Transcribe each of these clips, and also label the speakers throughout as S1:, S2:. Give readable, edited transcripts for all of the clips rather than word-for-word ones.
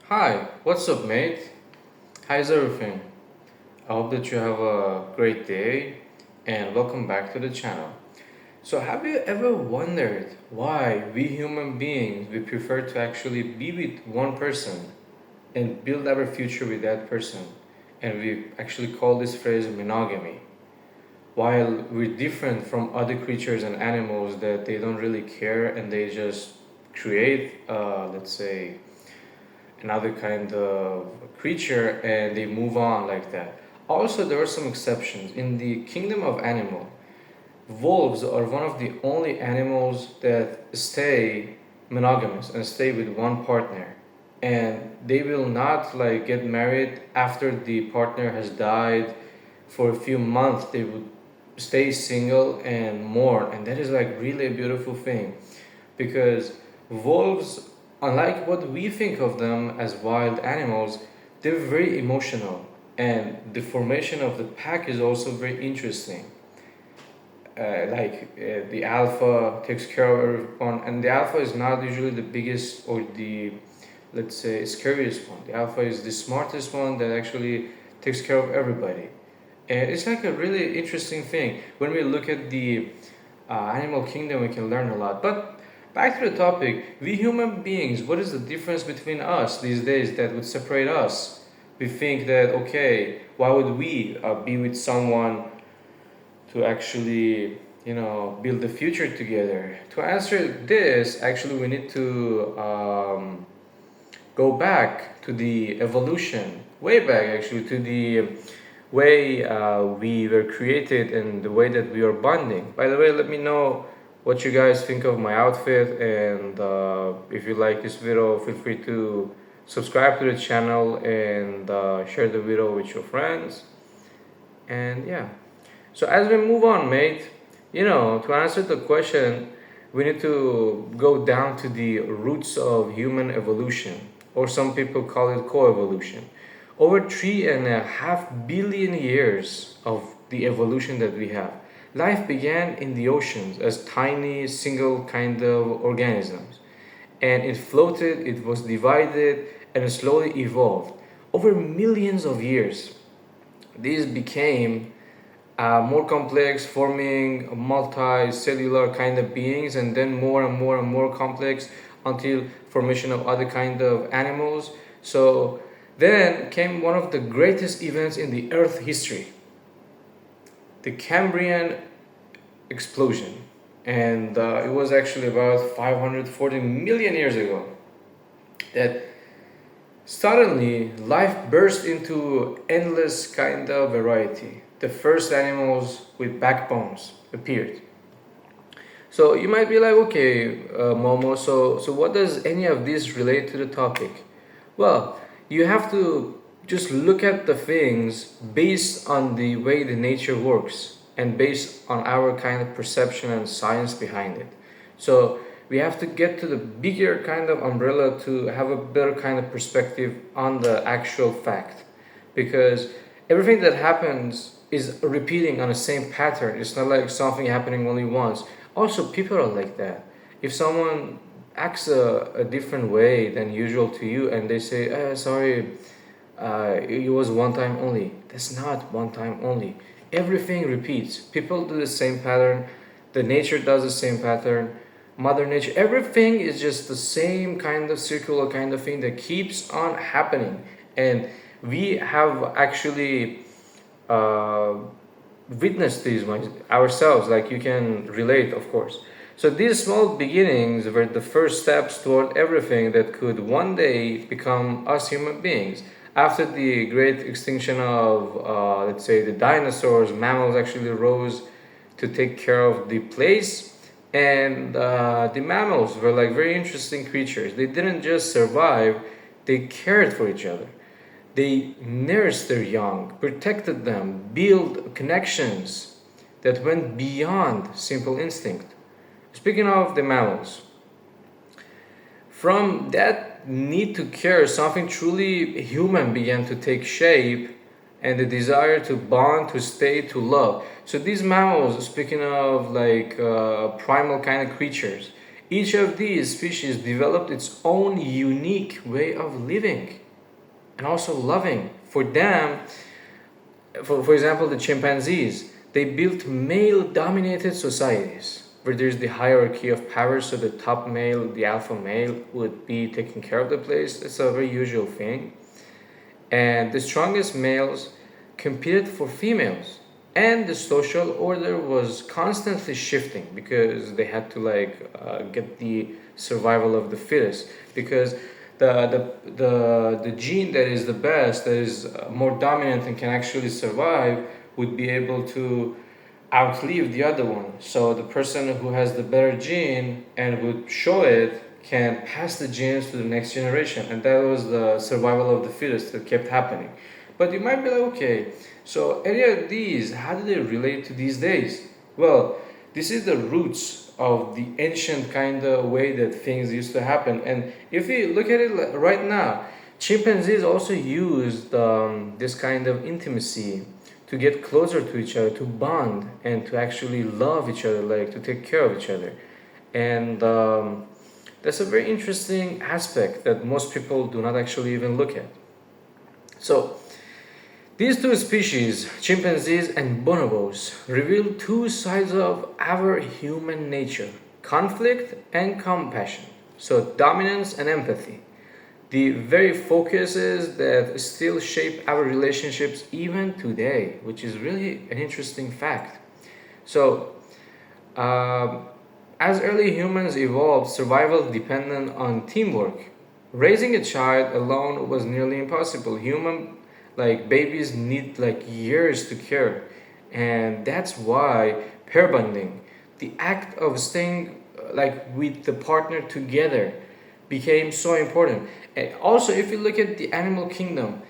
S1: Hi, what's up, mate? How's everything? I hope that you have a great day and welcome back to the channel. So, have you ever wondered why we human beings we prefer to actually be with one person and build our future with that person? And we actually call this phrase monogamy. While we're different from other creatures and animals that they don't really care and they just create, let's say, another kind of creature and they move on like that. Also, there are some exceptions. In the kingdom of animal, wolves are one of the only animals that stay monogamous and stay with one partner. And they will not like get married after the partner has died for a few months. They would stay single and mourn. And that is like really a beautiful thing because wolves, unlike what we think of them as wild animals, they're very emotional, and the formation of the pack is also very interesting. The alpha takes care of everyone, and the alpha is not usually the biggest or the, let's say, scariest one. The alpha is the smartest one that actually takes care of everybody. And it's like a really interesting thing. When we look at the animal kingdom, we can learn a lot. But back to the topic, we human beings, what is the difference between us these days that would separate us? We think that, okay, why would we be with someone to actually, build the future together? To answer this, actually, we need to go back to the evolution, way back actually, to the way we were created and the way that we are bonding. By the way, let me know what you guys think of my outfit, and if you like this video, feel free to subscribe to the channel and share the video with your friends. And yeah, so as we move on, mate, to answer the question, we need to go down to the roots of human evolution, or some people call it coevolution. Over 3.5 billion years of the evolution that we have, life began in the oceans as tiny, single kind of organisms. And it floated, it was divided, and it slowly evolved. Over millions of years, these became more complex, forming multicellular kind of beings, and then more and more and more complex until formation of other kind of animals. So then came one of the greatest events in the Earth history, the Cambrian explosion, and it was actually about 540 million years ago that suddenly life burst into endless kind of variety. The first animals with backbones appeared. So you might be like, okay, Momo, so what does any of this relate to the topic? Well, you have to just look at the things based on the way the nature works and based on our kind of perception and science behind it. So we have to get to the bigger kind of umbrella to have a better kind of perspective on the actual fact, because everything that happens is repeating on the same pattern. It's not like something happening only once. Also, people are like that. If someone acts a different way than usual to you and they say, sorry, it was one time only. That's not one time only. Everything repeats. People do the same pattern. The nature does the same pattern. Mother Nature, everything is just the same kind of circular kind of thing that keeps on happening. And we have actually uh, witnessed these ones ourselves, like you can relate, of course. So these small beginnings were the first steps toward everything that could one day become us human beings. After the great extinction of, let's say, the dinosaurs, mammals actually rose to take care of the place. And the mammals were like very interesting creatures. They didn't just survive, they cared for each other. They nursed their young, protected them, built connections that went beyond simple instinct. Speaking of the mammals, from that need to care, something truly human began to take shape, and the desire to bond, to stay, to love. So these mammals, speaking of like primal kind of creatures, Each of these species developed its own unique way of living and also loving. For them, for example, the chimpanzees, they built male dominated societies where there's the hierarchy of power, so the top male, the alpha male, would be taking care of the place. It's a very usual thing. And the strongest males competed for females, and the social order was constantly shifting because they had to get the survival of the fittest, because the gene that is the best, that is more dominant and can actually survive, would be able to outlive the other one. So the person who has the better gene and would show it can pass the genes to the next generation, and that was the survival of the fittest that kept happening. But you might be like, okay, so any of these, how do they relate to these days? Well, this is the roots of the ancient kind of way that things used to happen. And if you look at it right now, chimpanzees also used this kind of intimacy to get closer to each other, to bond, and to actually love each other, like to take care of each other. And that's a very interesting aspect that most people do not actually even look at. So, these two species, chimpanzees and bonobos, reveal two sides of our human nature: conflict and compassion. So, dominance and empathy. The very focuses that still shape our relationships even today, which is really an interesting fact. So, as early humans evolved, survival depended on teamwork. Raising a child alone was nearly impossible. Babies need years to care, and that's why pair bonding, the act of staying with the partner together, became so important. And also, if you look at the animal kingdom,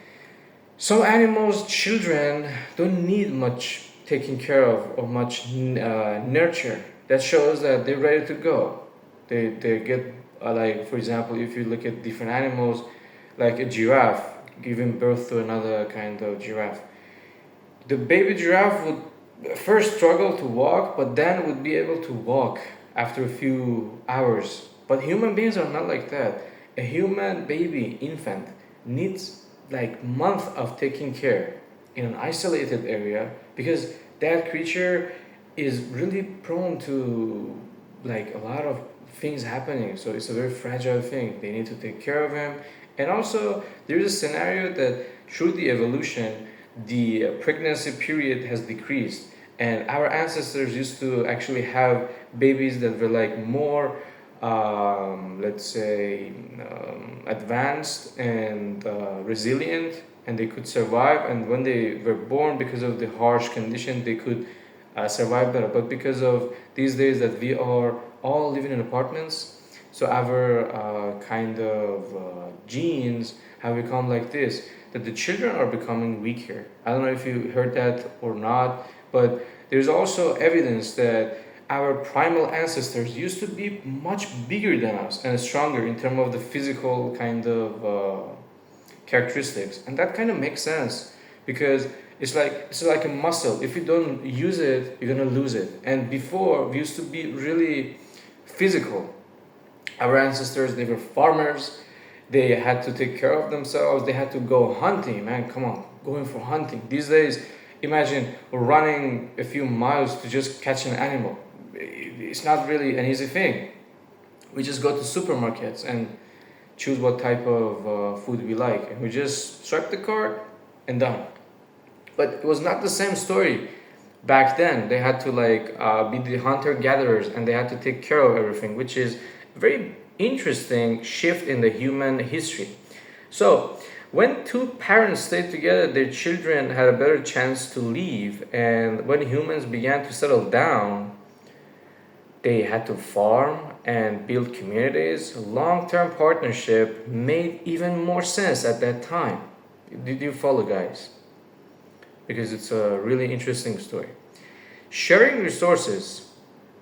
S1: some animals' children don't need much taking care of or much nurture. That shows that they're ready to go. They get for example, if you look at different animals, like a giraffe giving birth to another kind of giraffe. The baby giraffe would first struggle to walk, but then would be able to walk after a few hours. But human beings are not like that. A human baby infant needs months of taking care in an isolated area, because that creature is really prone to a lot of things happening. So it's a very fragile thing. They need to take care of him. And also, there's a scenario that through the evolution, the pregnancy period has decreased, and our ancestors used to actually have babies that were more advanced and resilient, and they could survive. And when they were born, because of the harsh condition, they could survive better. But because of these days that we are all living in apartments, so our genes have become like this, that the children are becoming weaker. I don't know if you heard that or not, but there's also evidence that our primal ancestors used to be much bigger than us and stronger in terms of the physical characteristics. And that kind of makes sense, because it's like a muscle. If you don't use it, you're gonna lose it. And before, we used to be really physical. Our ancestors, they were farmers. They had to take care of themselves. They had to go hunting, man. Come on, going for hunting. These days, imagine running a few miles to just catch an animal. It's not really an easy thing. We just go to supermarkets and choose what type of food we like, and we just swipe the card and done. But it was not the same story back then. They had to be the hunter gatherers, and they had to take care of everything, which is a very interesting shift in the human history. So when two parents stayed together, their children had a better chance to live. And when humans began to settle down, they had to farm and build communities. Long-term partnership made even more sense at that time. Did you follow, guys? Because it's a really interesting story. Sharing resources,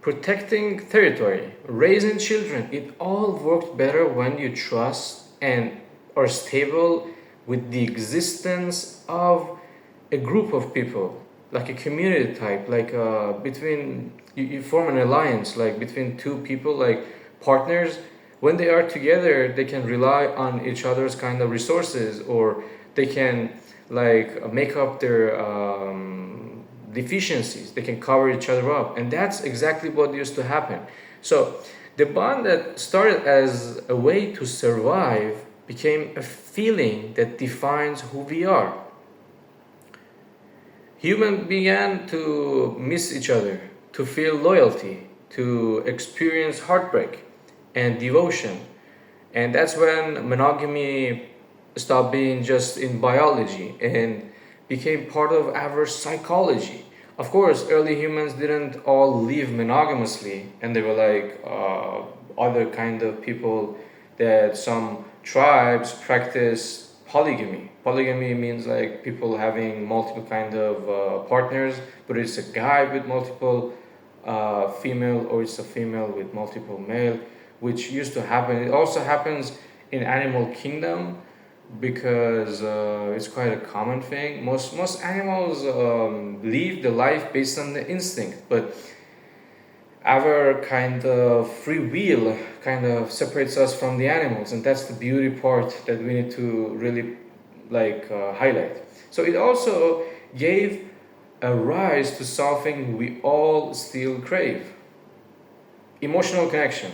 S1: protecting territory, raising children, it all worked better when you trust and are stable with the existence of a group of people, like a community type, between you form an alliance between two people, partners, when they are together, they can rely on each other's kind of resources, or they can like make up their deficiencies. They can cover each other up, and that's exactly what used to happen. So the bond that started as a way to survive became a feeling that defines who we are. Humans began to miss each other, to feel loyalty, to experience heartbreak and devotion. And that's when monogamy stopped being just in biology and became part of our psychology. Of course, early humans didn't all live monogamously, and they were like other kind of people that some tribes practice polygamy. Polygamy means like people having multiple kind of partners, but it's a guy with multiple female, or it's a female with multiple male, which used to happen. It also happens in animal kingdom because it's quite a common thing. Most animals live the life based on the instinct, but our kind of free will kind of separates us from the animals, and that's the beauty part that we need to really highlight. So it also gave a rise to something we all still crave: emotional connection,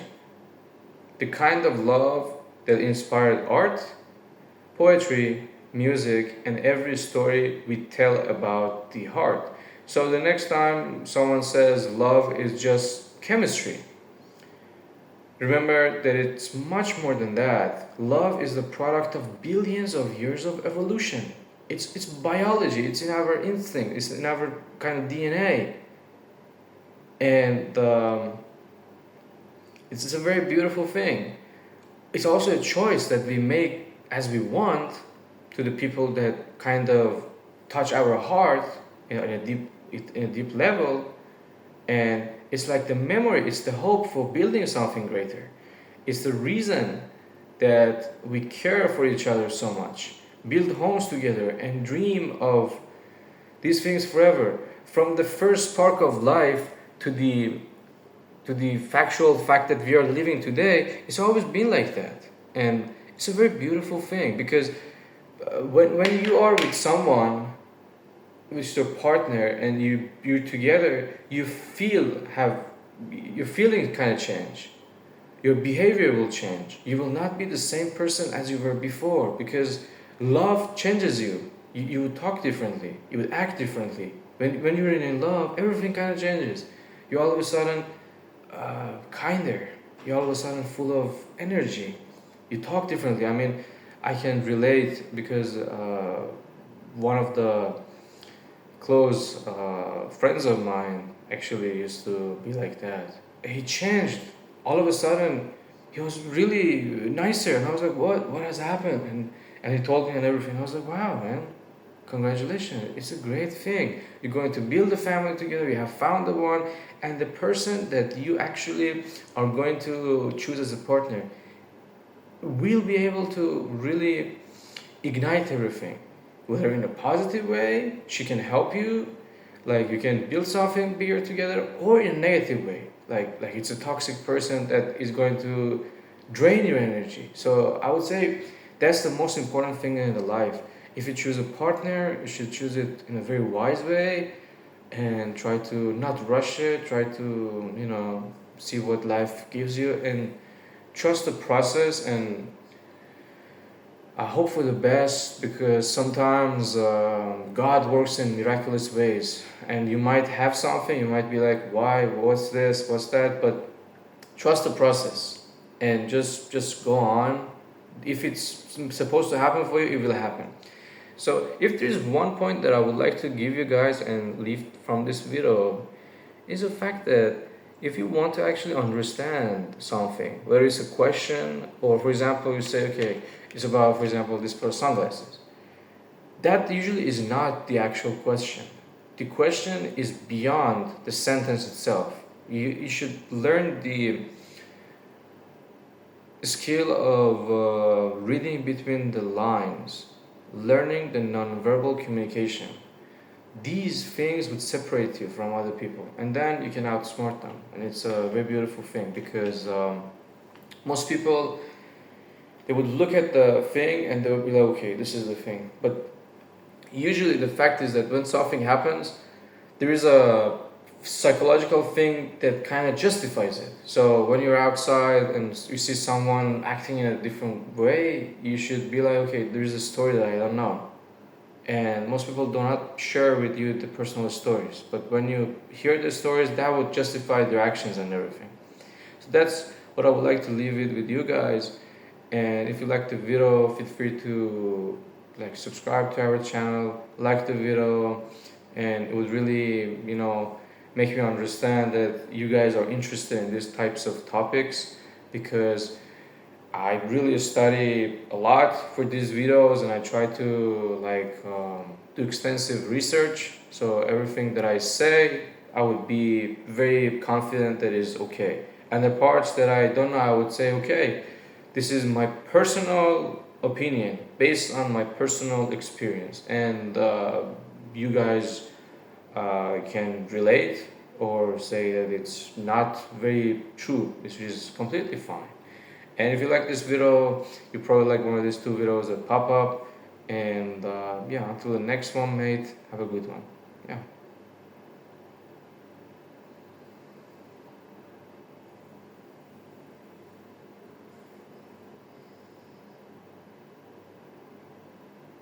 S1: the kind of love that inspired art, poetry, music, and every story we tell about the heart. So the next time someone says love is just chemistry, remember that it's much more than that. Love is the product of billions of years of evolution. It's biology, it's in our instinct, it's in our kind of DNA. And it's a very beautiful thing. It's also a choice that we make as we want to the people that kind of touch our heart in a deep level. And it's like the memory, it's the hope for building something greater. It's the reason that we care for each other so much, build homes together, and dream of these things forever. From the first spark of life to the factual fact that we are living today, it's always been like that. And it's a very beautiful thing, because when you are with someone, with your partner, and you're together, you your feelings kind of change, your behavior will change, you will not be the same person as you were before, because love changes you. You would talk differently, you would act differently. When you're in love, everything kind of changes. You're all of a sudden kinder, you're all of a sudden full of energy, you talk differently. I mean, I can relate because one of the close friends of mine actually used to be like that. He changed. All of a sudden, he was really nicer, and I was like, "What has happened?" And he told me and everything. I was like, "Wow, man, congratulations! It's a great thing. You're going to build a family together. You have found the one, and the person that you actually are going to choose as a partner will be able to really ignite everything, whether in a positive way, she can help you, like you can build something bigger together, or in a negative way, like it's a toxic person that is going to drain your energy. So I would say that's the most important thing in the life. If you choose a partner, you should choose it in a very wise way, and try to not rush it, try to see what life gives you, and trust the process, and I hope for the best, because sometimes God works in miraculous ways, and you might have something, you might be like, why, what's this, what's that, but trust the process and just go on. If it's supposed to happen for you, it will happen. So if there's one point that I would like to give you guys and leave from this video, is the fact that if you want to actually understand something, whether it's a question, or for example you say, okay, it's about, for example, this pair of sunglasses, that usually is not the actual question. The question is beyond the sentence itself. You should learn the skill of reading between the lines, learning the nonverbal communication. These things would separate you from other people, and then you can outsmart them, and it's a very beautiful thing, because Most people, they would look at the thing and they would be like, okay, this is the thing. But usually the fact is that when something happens, there is a psychological thing that kind of justifies it. So when you're outside and you see someone acting in a different way, you should be like, okay, there's a story that I don't know. And most people do not share with you the personal stories. But when you hear the stories, that would justify their actions and everything. So that's what I would like to leave it with you guys. And if you like the video, feel free to like subscribe to our channel, like the video, and it would really, make me understand that you guys are interested in these types of topics, because I really study a lot for these videos and I try to do extensive research. So everything that I say, I would be very confident that is okay. And the parts that I don't know, I would say, okay, this is my personal opinion based on my personal experience. And you guys can relate or say that it's not very true, which is completely fine. And if you like this video, you probably like one of these two videos that pop up. And yeah, until the next one, mate, have a good one. Yeah.